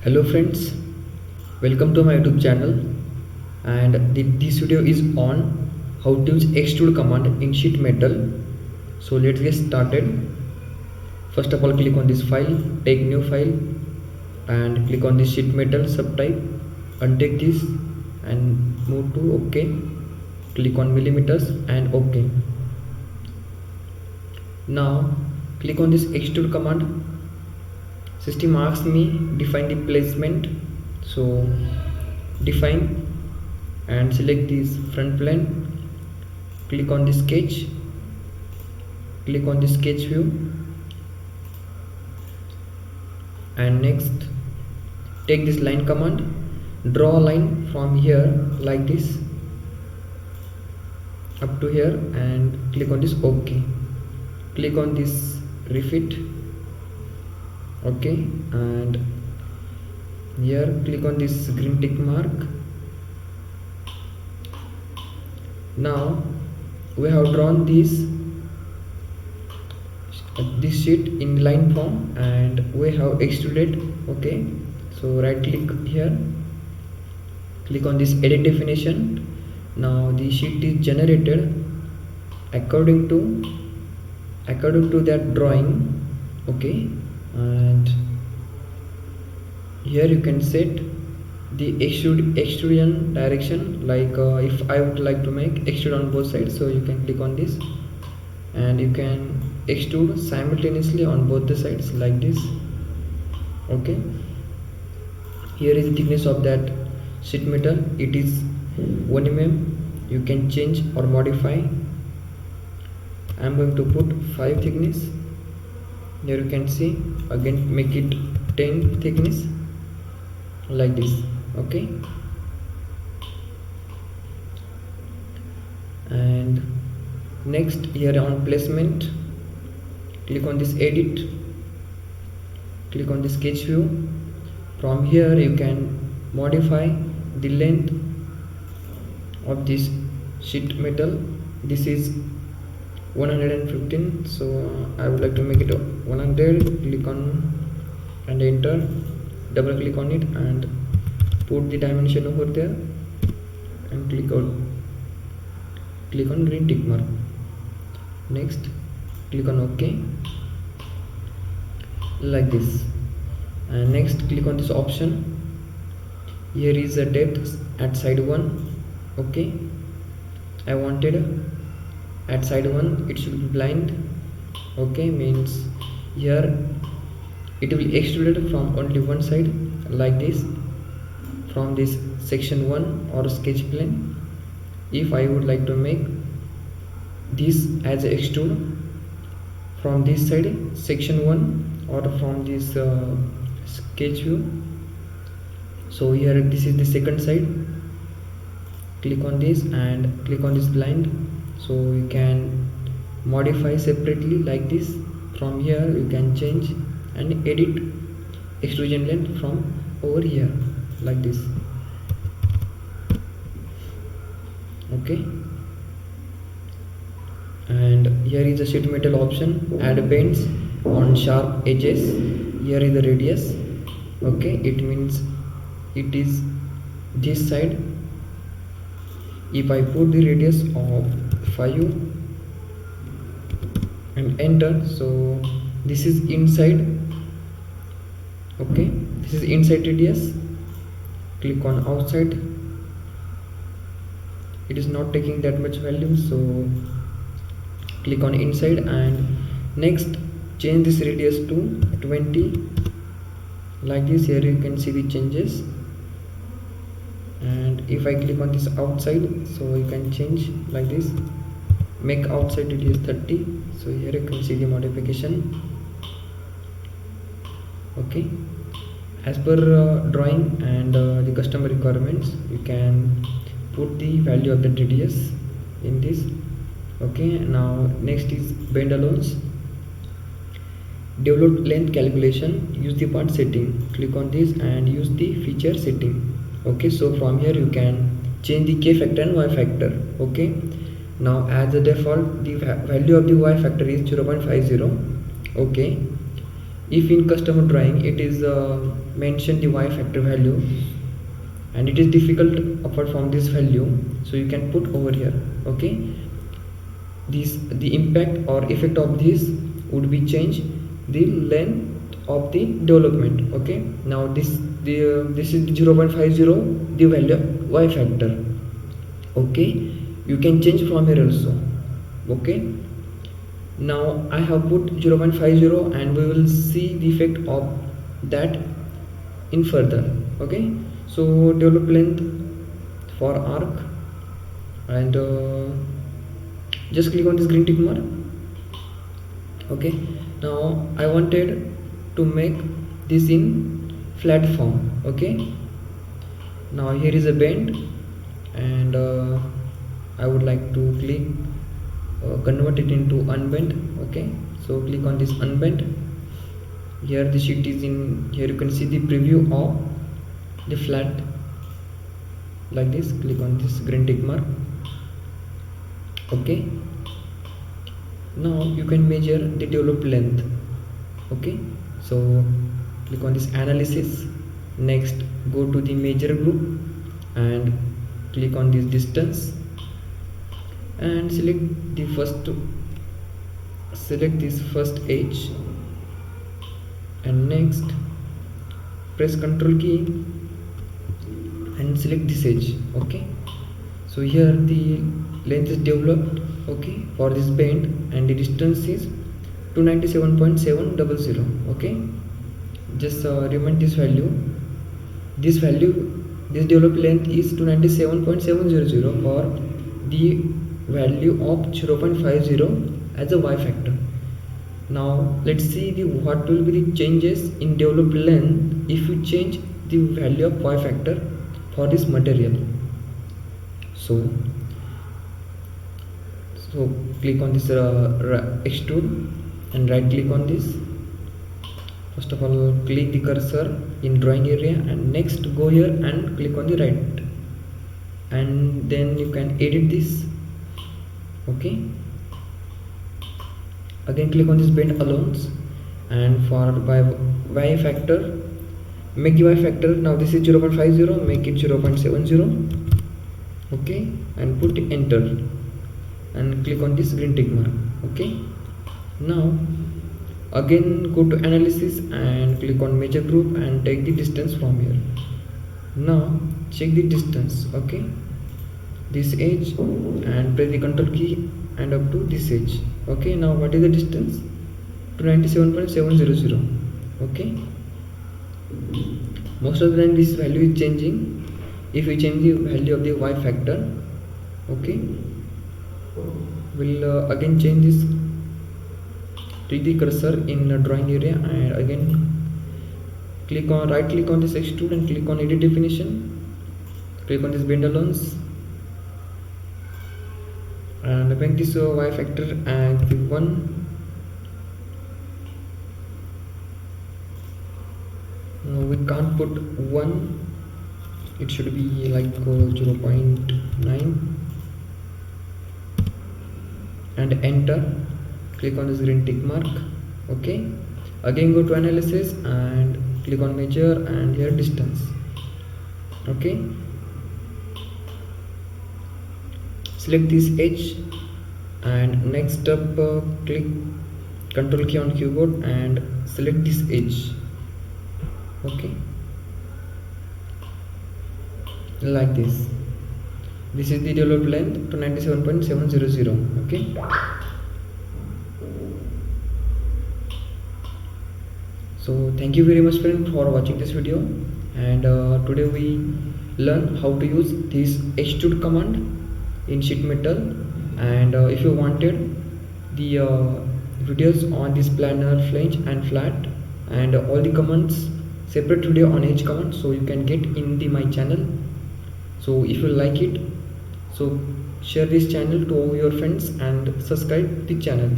Hello friends, welcome to my YouTube channel, and this video is on how to use extrude command in sheet metal. So let's get started. First of all, click on this file, take new file, and click on this sheet metal subtype, untick this and move to OK. Click on millimeters and OK. Now click on this extrude command. System asks me define the placement, so define and select this front plane. Click on the sketch, click on the sketch view, and next take this line command, draw a line from here like this up to here and click on this OK. Click on this refit, okay, and here click on this green tick mark. Now we have drawn this sheet in line form and we have extruded. Okay, so right click here, click on this edit definition. Now the sheet is generated according to that drawing. Okay, and here you can set the extrusion direction, like if I would like to make extrude on both sides, so you can click on this and you can extrude simultaneously on both the sides like this. Okay, here is the thickness of that sheet metal, it is 1 mm. You can change or modify. I am going to put 5 thickness. Here you can see, again make it 10 thickness like this. Okay, and next here on placement, click on this edit, click on the sketch view. From here you can modify the length of this sheet metal. This is 115, so I would like to make it 100. Click on and enter, double click on it and put the dimension over there and click on green tick mark. Next click on OK like this, and next click on this option. Here is the depth at side 1. Okay, I wanted at side 1 it should be blind. Okay, means here it will be extruded from only one side like this, from this section 1 or sketch plane. If I would like to make this as a extrude from this side section 1 or from this sketch view, so here this is the second side. Click on this and click on this blind, so you can modify separately like this. From here you can change and edit extrusion length from over here like this. Okay, and here is the sheet metal option, add bends on sharp edges. Here is the radius. Okay, it means it is this side. If I put the radius of 5 and enter, so this is inside. Okay, this is inside radius. Click on outside, it is not taking that much volume, so click on inside and next change this radius to 20 like this. Here you can see the changes, and if I click on this outside, so you can change like this, make outside radius 30. So here you can see the modification. Okay, as per drawing and the customer requirements, you can put the value of the radius in this. Okay, now next is bend allowance. Develop length calculation, use the part setting. Click on this and use the feature setting. Okay, so from here you can change the K factor and Y factor. Okay, now as a default the value of the Y factor is 0.50. Okay, if in customer drawing it is mentioned the y factor value and it is difficult apart from this value, so you can put over here. Okay, the impact or effect of this would be change the length of the development. Okay, now this is 0.50 the value of y factor. Okay, you can change from here also. Okay, now I have put 0.50 and we will see the effect of that in further. Okay, so develop length for arc and just click on this green tick mark. Okay, now I wanted to make this in flat form. Okay, now here is a bend and I would like to click convert it into unbend. Okay, so click on this unbend. Here the sheet is in, here you can see the preview of the flat like this. Click on this green tick mark. Okay, now you can measure the developed length. Okay, so click on this analysis, next go to the measure group and click on this distance and select this first edge and next press Ctrl key and select this edge. Okay, so here the length is developed. Okay, for this bend and the distance is 297.700. Okay, just remind this value, this developed length is 297.700 for the value of 0.50 as a y factor. Now let's see what will be the changes in developed length if you change the value of y factor for this material. So click on this extrude and right click on this. First of all, click the cursor in drawing area and next go here and click on the right and then you can edit this. Okay, again click on this bend allowance and for y factor, make the y factor, now this is 0.50, make it 0.70. okay, and put enter and click on this green tick mark. Okay, now again go to analysis and click on measure group and take the distance from here. Now check the distance. Okay, this edge and press the Ctrl key and up to this edge. Okay, now what is the distance? 297.700. okay, most of the time this value is changing if we change the value of the y factor. Okay, we'll again change this. Click the cursor in the drawing area and again click on right click on this extrude and click on edit definition. Click on this bend allowance and make this y factor and 1. No, we can't put 1, it should be like 0.9 and enter. Click on this green tick mark. Okay, again go to analysis and click on measure and here distance. Okay, select this edge and next up click Ctrl key on keyboard and select this edge. Okay, like this. This is the developed length to 97.700. Okay, so thank you very much friend for watching this video and today we learn how to use this extrude command in sheet metal and if you wanted the videos on this planar, flange and flat and all the commands separate video on each command, so you can get in my channel. So if you like it, so share this channel to all your friends and subscribe the channel.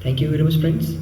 Thank you very much friends.